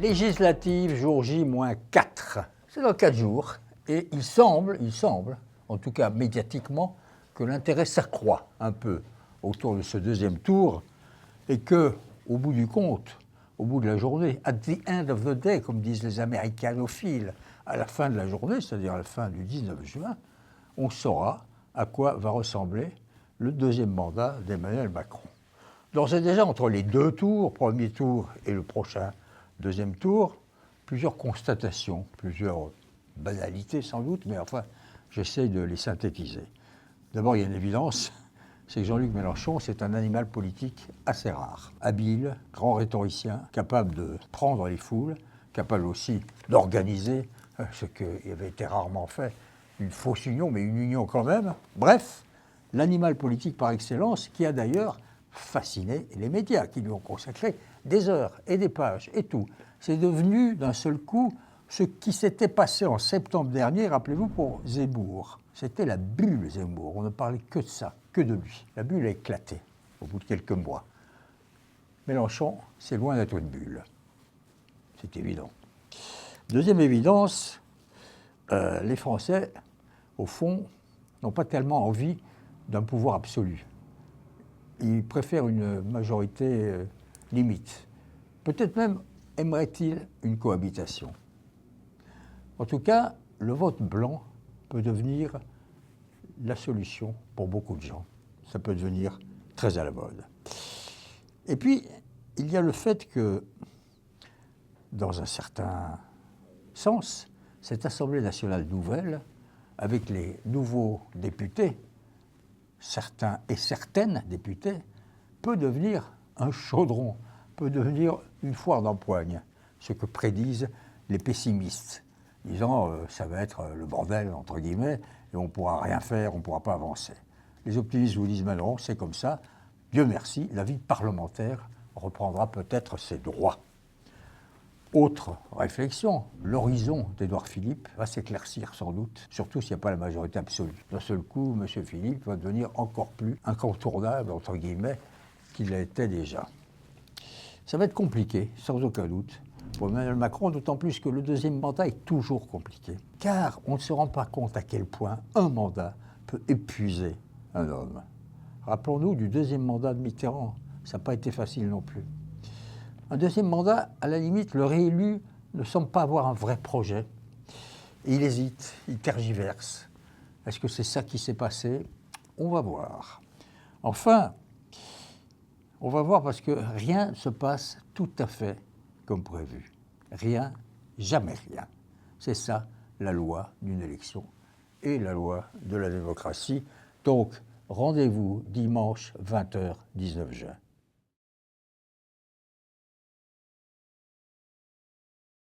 Législative, jour J-4. C'est dans 4 jours. Et il semble, en tout cas médiatiquement, que l'intérêt s'accroît un peu autour de ce deuxième tour et que, au bout du compte, au bout de la journée, at the end of the day, comme disent les américanophiles, à la fin de la journée, c'est-à-dire à la fin du 19 juin, on saura à quoi va ressembler le deuxième mandat d'Emmanuel Macron. D'ores et déjà, entre les deux tours, premier tour et le prochain deuxième tour, plusieurs constatations, plusieurs banalités sans doute, mais enfin, j'essaie de les synthétiser. D'abord, il y a une évidence, c'est que Jean-Luc Mélenchon, c'est un animal politique assez rare. Habile, grand rhétoricien, capable de prendre les foules, capable aussi d'organiser ce qui avait été rarement fait, une fausse union, mais une union quand même. Bref, l'animal politique par excellence, qui a d'ailleurs fasciné les médias, qui lui ont consacré des heures et des pages et tout. C'est devenu d'un seul coup ce qui s'était passé en septembre dernier, rappelez-vous, pour Zemmour. C'était la bulle Zemmour, on ne parlait que de ça, que de lui. La bulle a éclaté au bout de quelques mois. Mélenchon, c'est loin d'être une bulle. C'est évident. Deuxième évidence, les Français, au fond, n'ont pas tellement envie d'un pouvoir absolu. Ils préfèrent une majorité limite. Peut-être même aimeraient-ils une cohabitation. En tout cas, le vote blanc peut devenir la solution pour beaucoup de gens. Ça peut devenir très à la mode. Et puis, il y a le fait que, dans un certain sens, cette Assemblée nationale nouvelle, avec les nouveaux députés, certains et certaines députés, peut devenir un chaudron, peut devenir une foire d'empoigne, ce que prédisent les pessimistes, disant ça va être le bordel, entre guillemets, et on ne pourra rien faire, on ne pourra pas avancer. Les optimistes vous disent, mais non, c'est comme ça, Dieu merci, la vie parlementaire reprendra peut-être ses droits. Autre réflexion, l'horizon d'Édouard Philippe va s'éclaircir sans doute, surtout s'il n'y a pas la majorité absolue. D'un seul coup, M. Philippe va devenir encore plus incontournable, entre guillemets, qu'il l'était déjà. Ça va être compliqué, sans aucun doute, pour Emmanuel Macron, d'autant plus que le deuxième mandat est toujours compliqué. Car on ne se rend pas compte à quel point un mandat peut épuiser un homme. Rappelons-nous du deuxième mandat de Mitterrand, ça n'a pas été facile non plus. Un deuxième mandat, à la limite, le réélu ne semble pas avoir un vrai projet. Il hésite, il tergiverse. Est-ce que c'est ça qui s'est passé? On va voir. Enfin, on va voir parce que rien ne se passe tout à fait comme prévu. Rien, jamais rien. C'est ça la loi d'une élection et la loi de la démocratie. Donc, rendez-vous dimanche 20h, 19 juin.